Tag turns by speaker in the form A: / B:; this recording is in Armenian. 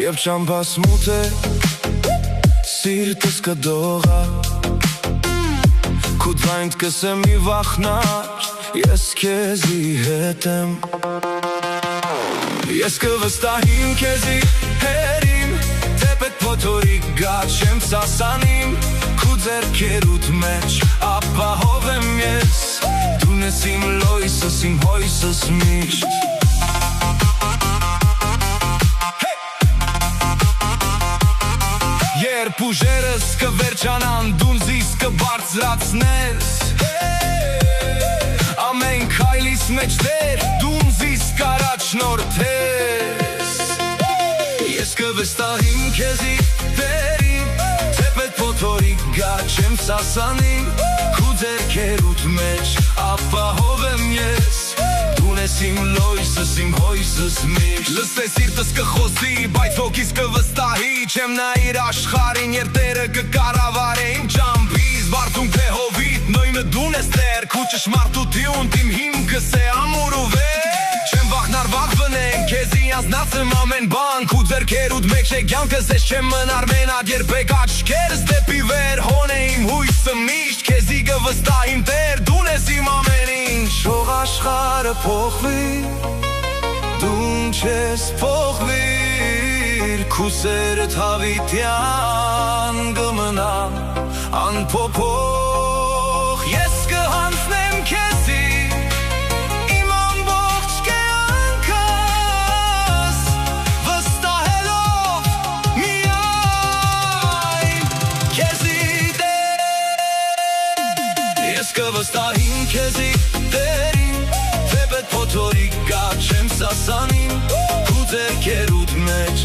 A: Եվ ճամփաս մութ է, սիրտս կդողա Քու ձայնդ կսեմ մի վախնար, ես քեզի հետ եմ Ես կվստահիմ քեզի հերիմ Թեպետ փոթորիկ գաչ եմ սասանիմ Քու ձեռքերուդ մեջ ապահով եմ ես Դուն ես իմ լոյսս, իմ հոյսս միշտ Երբ ուժերս կվերջանան, դուն զիս կբարձրացնես Ամեն քայլիս մեջ դեր, դուն զիս կառաջնորդես Ես կվստահիմ քեզի վերին, թեպետ փոթորիկ գաչ եմ սասանին Քու ձեռքերուդ մեջ ապահով եմ ես Դուն ես իմ լոյսս, իմ հոյսս միշտ Լսես սիրտս կխոսի, բայց հոգիս կվստահի Չեմ նայիր աշխարհին, երբ տերը կկառավարե Իմ ճամփիս, վարդուն թե հովիտ, նույնը դուն ես տեր Քու ճշմարտություն, իմ հիմքս է ամուր ու վեր Չեմ վախնար վաղ վնեմ, քեզի անձնացեմ ամեն բան Քու ձեռքերուդ մեջ է կյանքս, ես չեմ մնար մենակ Երբեք աչքերս դեպի վեր, հոն է իմ հույսը միշտ Քեզի կվստահիմ տեր, դուն ես իմ ամեն ինչ Թող աշխարհը փոխվի, դուն չես փոխվիր Քու սերդ հավիտյան կմնա անփոփոխ Ես կհանձնեմ քեզի իմ ամբողջ կյանքս Վստահելով միայն քեզի Տեր Ես կվստահիմ քեզի Տերին Թեպետ փոթորիկ գաչ եմ սասանին Քու ձեռքերուդ մեջ